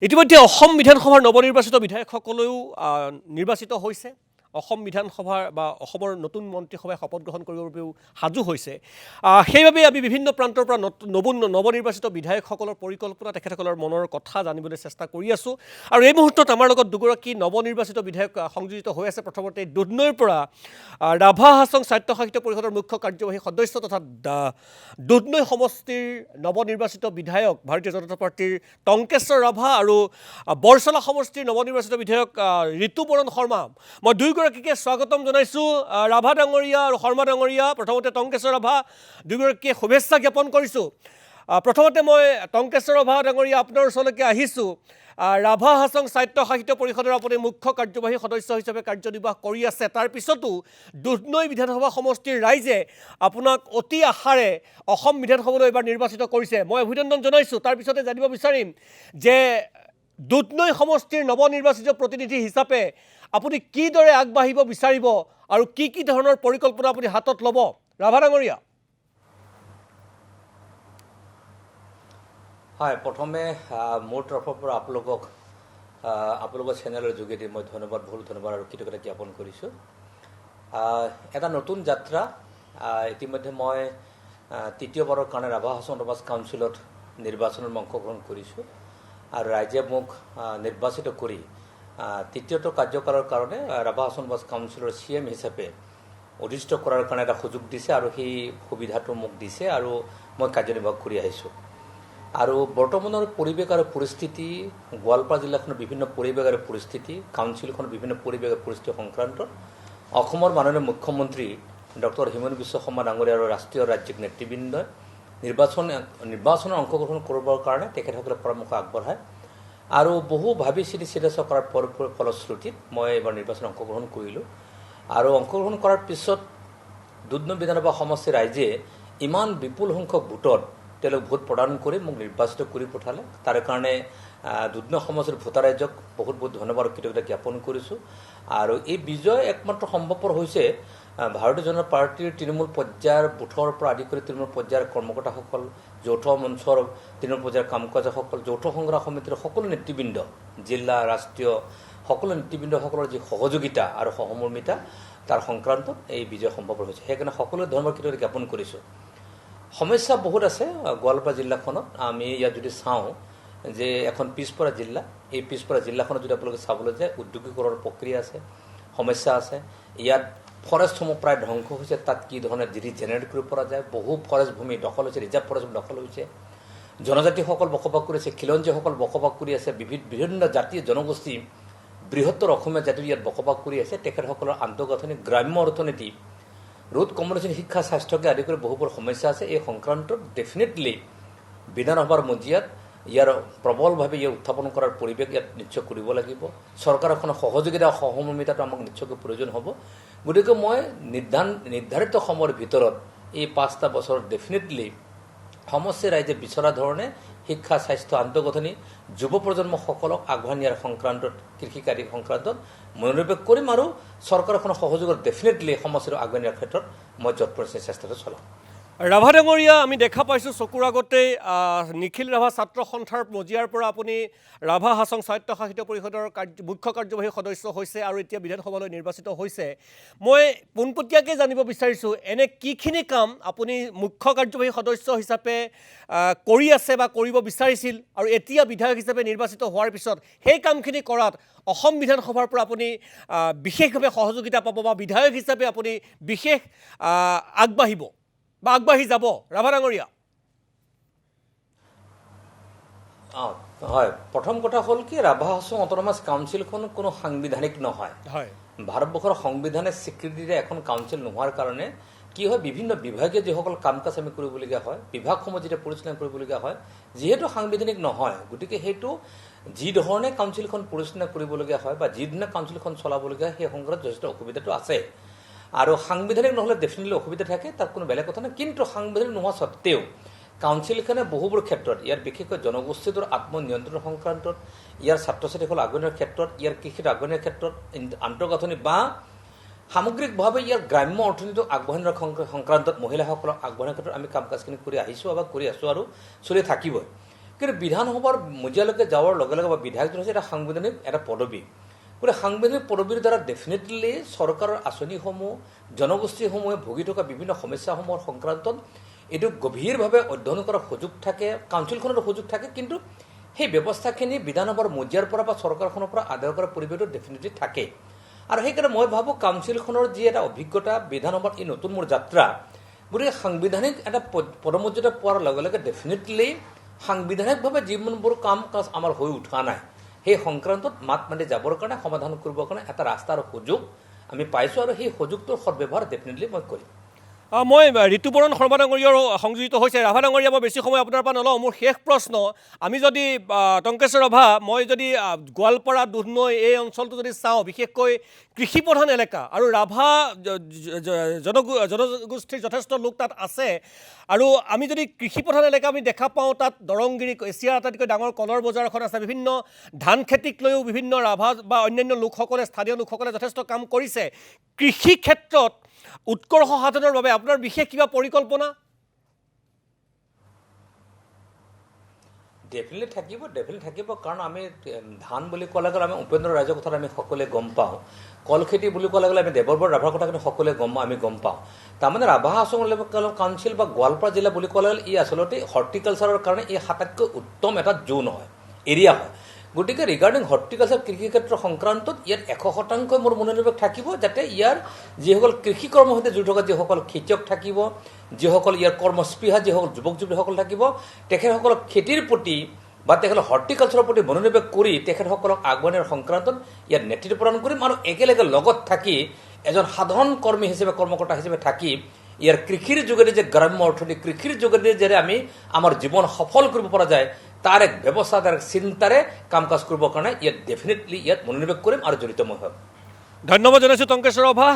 ইতিমধ্যে অসম বিধানসভাৰ নৱনিৰ্বাচিত বিধায়কসকলেও নিৰ্বাচিত হৈছে। অসম বিধানসভাৰ বা অসমৰ নতুন মন্ত্ৰীসভাই শপত গ্ৰহণ কৰিবৰ বাবেও সাজু হৈছে। সেইবাবে আমি বিভিন্ন প্ৰান্তৰ পৰা নৱনিৰ্বাচিত বিধায়কসকলৰ পৰিকল্পনা, তেখেতসকলৰ মনৰ কথা জানিবলৈ চেষ্টা কৰি আছোঁ। আৰু এই মুহূৰ্তত আমাৰ লগত দুগৰাকী নৱনিৰ্বাচিত বিধায়ক সংযোজিত হৈ আছে। প্ৰথমতে দুধনৈৰ পৰা ৰাভা হাছং স্বায়ত্তশাসিত পৰিষদৰ মুখ্য কাৰ্যবাহী সদস্য তথা দুধনৈ সমষ্টিৰ নৱনিৰ্বাচিত বিধায়ক ভাৰতীয় জনতা পাৰ্টীৰ টংকেশ্বৰ ৰাভা আৰু বৰচলা সমষ্টিৰ নৱনিৰ্বাচিত বিধায়ক ঋতুপৰণ শৰ্মা। মই দুয়োগৰাকীকে স্বাগতম জনাইছোঁ। ৰাভা ডাঙৰীয়া আৰু শৰ্মা ডাঙৰীয়া, প্ৰথমতে টংকেশ্বৰ ৰাভা, দুয়োগৰাকীয়ে শুভেচ্ছা জ্ঞাপন কৰিছোঁ। প্ৰথমতে মই টংকেশ্বৰ ৰাভা ডাঙৰীয়া আপোনাৰ ওচৰলৈকে আহিছোঁ। ৰাভা হাছং স্বায়ত্তশাসিত পৰিষদৰ আপুনি মুখ্য কাৰ্যবাহী সদস্য হিচাপে কাৰ্যনিৰ্বাহ কৰি আছে। তাৰ পিছতো দুধনৈ বিধানসভা সমষ্টিৰ ৰাইজে আপোনাক অতি আশাৰে অসম বিধানসভালৈ এইবাৰ নিৰ্বাচিত কৰিছে। মই অভিনন্দন জনাইছোঁ। তাৰপিছতে জানিব বিচাৰিম যে দুধনৈ সমষ্টিৰ নৱনিৰ্বাচিত প্ৰতিনিধি হিচাপে আপুনি কিদৰে আগবাঢ়িব বিচাৰিব আৰু কি ধৰণৰ পৰিকল্পনা আপুনি হাতত ল'ব? ৰাভা ডাঙৰীয়া। হয়, প্ৰথমে মোৰ তৰফৰ পৰা আপোনালোকৰ চেনেলৰ যোগেদি মই বহুত ধন্যবাদ আৰু কৃতজ্ঞতা জ্ঞাপন কৰিছোঁ। এটা নতুন যাত্ৰা। ইতিমধ্যে মই তৃতীয়বাৰৰ কাৰণে ৰাভা হাছং সমাজ কাউন্সিলত নিৰ্বাচনত অংশগ্ৰহণ কৰিছোঁ আৰু ৰাইজে মোক নিৰ্বাচিত কৰি তৃতীয়টো কাৰ্যকালৰ কাৰণে ৰাভা হাছং সমাজ কাউন্সিলৰ CM হিচাপে অধিষ্ঠিত কৰাৰ কাৰণে এটা সুযোগ দিছে আৰু সেই সুবিধাটো মোক দিছে আৰু মই কাৰ্যনিৰ্বাহ কৰি আহিছোঁ। আৰু বৰ্তমানৰ পৰিৱেশ আৰু পৰিস্থিতি, গোৱালপাৰা জিলাখনৰ বিভিন্ন পৰিৱেশ আৰু পৰিস্থিতি, কাউন্সিলখনৰ বিভিন্ন পৰিৱেশ আৰু পৰিস্থিতি সংক্ৰান্তত অসমৰ মাননীয় মুখ্যমন্ত্ৰী ডক্টৰ হিমন্ত বিশ্ব শৰ্মা ডাঙৰীয়া আৰু ৰাষ্ট্ৰীয় ৰাজ্যিক নেতৃবৃন্দই নিৰ্বাচনত অংশগ্ৰহণ কৰিবৰ কাৰণে তেখেতসকলে পৰামৰ্শ আগবঢ়ায় আৰু বহু ভাবি চিন্তা কৰাৰ ফলশ্ৰুতিত মই এইবাৰ নিৰ্বাচনত অংশগ্ৰহণ কৰিলোঁ। আৰু অংশগ্ৰহণ কৰাৰ পিছত দুধনৈ বিধানসভা সমষ্টিৰ ৰাইজে ইমান বিপুল সংখ্যক ভোটত তেওঁলোক ভোট প্ৰদান কৰি মোক নিৰ্বাচিত কৰি পঠালে। তাৰ কাৰণে দুধনৈ সমষ্টিৰ ভোটাৰ ৰাইজক বহুত ধন্যবাদ আৰু কৃতজ্ঞতা জ্ঞাপন কৰিছোঁ। আৰু এই বিজয় একমাত্ৰ সম্ভৱপৰ হৈছে ভাৰতীয় জনতা পাৰ্টীৰ তৃণমূল পৰ্যায়ৰ বুথৰ পৰা আদি কৰি তৃণমূল পৰ্যায়ৰ কৰ্মকৰ্তাসকল, যৌথ মঞ্চৰ তৃণমূল পৰ্যায়ৰ কাম কাজসকল, যৌথ সংগ্ৰাম সমিতিৰ সকলো নেতৃবৃন্দ, জিলা ৰাষ্ট্ৰীয় সকলো নেতৃবৃন্দসকলৰ যি সহযোগিতা আৰু সহমৰ্মিতা, তাৰ সংক্ৰান্তত এই বিজয় সম্ভৱপৰ হৈছে। সেইকাৰণে সকলোৱে ধন্যবাদ কৃতজ্ঞতা জ্ঞাপন কৰিছোঁ। সমস্যা বহুত আছে গোৱালপাৰা জিলাখনত। আমি ইয়াত যদি চাওঁ যে এখন পিছপৰা জিলা, এই পিছপৰা জিলাখনত যদি আপোনালোকে চাবলৈ যায় উদ্যোগীকৰণৰ প্ৰক্ৰিয়া আছে, সমস্যা আছে। ইয়াত ফৰেষ্টসমূহ প্ৰায় ধ্বংস হৈছে। তাত কি ধৰণে জেনেৰেট কৰিব পৰা যায়। বহু ফৰেষ্ট ভূমি দখল হৈছে, ৰিজাৰ্ভ ফৰেষ্ট ভূমি দখল হৈছে। জনজাতিসকল বসবাস কৰি আছে, খিলঞ্জীসকল বসবাস কৰি আছে, বিভিন্ন জাতি জনগোষ্ঠী, বৃহত্তৰ অসমীয়া জাতি ইয়াত বসবাস কৰি আছে। তেখেতসকলৰ আন্তঃগাঁথনি, গ্ৰাম্য অৰ্থনীতি, ৰোড কমিউনিকেশ্যন, শিক্ষা, স্বাস্থ্যকে আদি কৰি বহুবোৰ সমস্যা আছে। এই সংক্ৰান্তত ডেফিনেটলি বিধানসভাৰ মজিয়াত ইয়াৰ প্ৰবলভাৱে ইয়াৰ উত্থাপন কৰাৰ পৰিৱেশ ইয়াত নিশ্চয় কৰিব লাগিব। চৰকাৰখনৰ সহযোগিতা সহমৰ্মিতাটো আমাক নিশ্চয়কৈ প্ৰয়োজন হ'ব। গতিকে মই নিৰ্ধাৰিত সময়ৰ ভিতৰত এই 5টা বছৰত ডেফিনেটলি সমষ্টিৰ ৰাইজে বিচৰা ধৰণে শিক্ষা, স্বাস্থ্য, আন্তঃগাঁথনি, যুৱ প্ৰজন্মসকলক আগবঢ়াই নিয়াৰ সংক্ৰান্তত, কৃষিকাৰী সংক্ৰান্তত মনোনিৱেশ কৰিম আৰু চৰকাৰখনৰ সহযোগত ডেফিনেটলি সমষ্টিৰ আগুৱাই নিয়াৰ ক্ষেত্ৰত মই যৎপৰোনাস্তি চেষ্টাটো চলাম। ৰাভা ডাঙৰীয়া, আমি দেখা পাইছোঁ চকুৰ আগতেই নিখিল ৰাভা ছাত্ৰ সন্থাৰ মজিয়াৰ পৰা আপুনি ৰাভা হাছং স্বায়ত্তশাসিত পৰিষদৰ মুখ্য কাৰ্যবাহী সদস্য হৈছে আৰু এতিয়া বিধানসভালৈ নিৰ্বাচিত হৈছে। মই পোনপটীয়াকৈ জানিব বিচাৰিছোঁ এনে কিখিনি কাম আপুনি মুখ্য কাৰ্যবাহী সদস্য হিচাপে কৰি আছে বা কৰিব বিচাৰিছিল আৰু এতিয়া বিধায়ক হিচাপে নিৰ্বাচিত হোৱাৰ পিছত সেই কামখিনি কৰাত অসম বিধানসভাৰ পৰা আপুনি বিশেষভাৱে সহযোগিতা পাব বা বিধায়ক হিচাপে আপুনি বিশেষ আগবাঢ়িব বা আগবাঢ়ি যাব? ৰাভা ডাঙৰীয়া। হয়, প্ৰথম কথা হ'ল কি, ৰাভা হাছং অট'নমাছ কাউন্সিলখন কোনো সাংবিধানিক নহয়। ভাৰতবৰ্ষৰ সংবিধানে স্বীকৃতি দিয়া এখন কাউন্সিল নোহোৱাৰ কাৰণে কি হয়, বিভিন্ন বিভাগীয় যিসকল কাম কাজ আমি কৰিবলগীয়া হয়, বিভাগসমূহ যেতিয়া পৰিচালনা কৰিবলগীয়া হয়, যিহেতু সাংবিধানিক নহয়, গতিকে সেইটো যি ধৰণে কাউন্সিলখন পৰিচালনা কৰিবলগীয়া হয় বা যি ধৰণে কাউন্সিলখন চলাবলগীয়া হয়, সেই সংক্ৰান্তত যথেষ্ট অসুবিধাটো আছে। আৰু সাংবিধানিক নহ'লে ডেফিনেটলি অসুবিধা থাকে, তাত কোনো বেলেগ কথা নাই। কিন্তু সাংবিধানিক নোহোৱা সত্ত্বেও কাউন্সিলখনে বহুবোৰ ক্ষেত্ৰত, ইয়াৰ বিশেষকৈ জনগোষ্ঠীটোৰ আত্মনিয়ন্ত্ৰণ সংক্ৰান্তত, ইয়াৰ ছাত্ৰ ছাত্ৰীসকল আগুৱাই নিয়াৰ ক্ষেত্ৰত, ইয়াৰ কৃষিত আগুৱাই নিয়াৰ ক্ষেত্ৰত, আন্তঃগাঁথনি বা সামগ্ৰিকভাৱে ইয়াৰ গ্ৰাম্য অৰ্থনীতিক আগবঢ়াই নিয়াৰ সংক্ৰান্তত, মহিলাসকলক আগবঢ়াই ক্ষেত্ৰত আমি কাম কাজখিনি কৰি আহিছোঁ বা কৰি আছোঁ আৰু চলি থাকিবই। কিন্তু বিধানসভাৰ মজিয়ালৈকে যোৱাৰ লগে লগে বা বিধায়কজন হৈছে এটা সাংবিধানিক এটা পদবী। গতিকে সাংবিধানিক পদবীৰ দ্বাৰা ডেফিনেটলি চৰকাৰৰ আঁচনিসমূহ জনগোষ্ঠীসমূহে ভুগি থকা বিভিন্ন সমস্যাসমূহৰ সংক্ৰান্তত এইটো গভীৰভাৱে অধ্যয়ন কৰাৰ সুযোগ থাকে, কাউন্সিলখনৰ সুযোগ থাকে, কিন্তু সেই ব্যৱস্থাখিনি বিধানসভাৰ মজিয়াৰ পৰা বা চৰকাৰখনৰ পৰা আদায় কৰাৰ পৰিৱেশটো ডেফিনেটলি থাকে। আৰু সেইকাৰণে মই ভাবোঁ কাউন্সিলখনৰ যি এটা অভিজ্ঞতা বিধানসভাত এই নতুন মোৰ যাত্ৰা, গতিকে সাংবিধানিক এটা পদমৰ্যাদা পোৱাৰ লগে লগে ডেফিনেটলি সাংবিধানিকভাৱে যিমানবোৰ কাম কাজ আমাৰ হৈ উঠা নাই সেই সংক্ৰান্তত মাত মাতি যাবৰ কাৰণে সমাধান কৰিবৰ কাৰণে এটা ৰাস্তা আৰু সুযোগ আমি পাইছোঁ, আৰু সেই সুযোগটোৰ সদ্ব্যৱহাৰ ডেফিনেটলি মই কৰিম। মই ঋতুপৰণ শৰ্মা ডাঙৰীয়াৰো সংযোজিত হৈছে। ৰাভা ডাঙৰীয়া, মই বেছি সময় আপোনাৰ পৰা নলওঁ। মোৰ শেষ প্ৰশ্ন, আমি যদি টংকেশ্বৰ ৰাভা, মই যদি গোৱালপাৰা দুধনৈ এই অঞ্চলটো যদি চাওঁ, বিশেষকৈ কৃষিপ্ৰধান এলেকা আৰু ৰাভা জনগোষ্ঠীৰ যথেষ্ট লোক তাত আছে, আৰু আমি যদি কৃষিপ্ৰধান এলেকা আমি দেখা পাওঁ, তাত দৰংগিৰি এছিয়াৰ আটাইতকৈ ডাঙৰ কলৰ বজাৰ এখন আছে। বিভিন্ন ধান খেতিক লৈও বিভিন্ন ৰাভা বা অন্যান্য লোকসকলে, স্থানীয় লোকসকলে যথেষ্ট কাম কৰিছে। কৃষি ক্ষেত্ৰত উৎকৰ্ষ সাধনৰ বাবে আপোনাৰ বিশেষ কিবা পৰিকল্পনা? ডেফিনেটলি থাকিব, কাৰণ আমি ধান বুলি ক'লে গ'লে আমি উপেন্দ্ৰ ৰাইজৰ কথা আমি সকলোৱে গম পাওঁ, কল খেতি বুলি ক'লে গ'লে আমি দেৱৰবৰ ৰাভাৰ কথা কিন্তু সকলোৱে আমি গম পাওঁ। তাৰমানে ৰাভা আছাম কাউন্সিল বা গোৱালপাৰা জিলা বুলি ক'লে ই আচলতে হৰ্টিকালচাৰৰ কাৰণে ই আটাইতকৈ উত্তম এটা জোন হয়, এৰিয়া হয়। গতিকে ৰিগাৰ্ডিং হৰ্টিকালচাৰ কৃষি ক্ষেত্ৰৰ সংক্ৰান্তত ইয়াত 100% মোৰ মনোনিৱেশ থাকিব, যাতে ইয়াৰ যিসকল কৃষি কৰ্মৰ সৈতে জড়িত থকা যিসকল খেতিয়ক থাকিব, যিসকল ইয়াৰ কৰ্মস্পৃহা যিসকল যুৱক যুৱতীসকল থাকিব, তেখেতসকলক খেতিৰ প্ৰতি বা তেখেতসকলক হৰ্টিকালচাৰৰ প্ৰতি মনোনিৱেশ কৰি তেখেতসকলক আগুৱাই নিয়াৰ সংক্ৰান্তত ইয়াত নেতৃত্ব প্ৰদান কৰিম, আৰু একেলগে লগত থাকি এজন সাধাৰণ কৰ্মী হিচাপে, কৰ্মকৰ্তা হিচাপে থাকি ইয়াৰ কৃষিৰ যোগেদি যে গ্ৰাম্য অৰ্থনীতি, কৃষিৰ যোগেদি যে আমি আমাৰ জীৱন সফল কৰিব পৰা যায়, তাৰ এক ব্যৱস্থা, তাৰ এক চিন্তাৰে কাম কাজ কৰিবৰ কাৰণে ইয়াত ডেফিনেটলি ইয়াত মনোনিৱেশ কৰিম আৰু জড়িত মই হ'ম। ধন্যবাদ জনাইছোঁ টংকেশ্বৰ ৰাভা।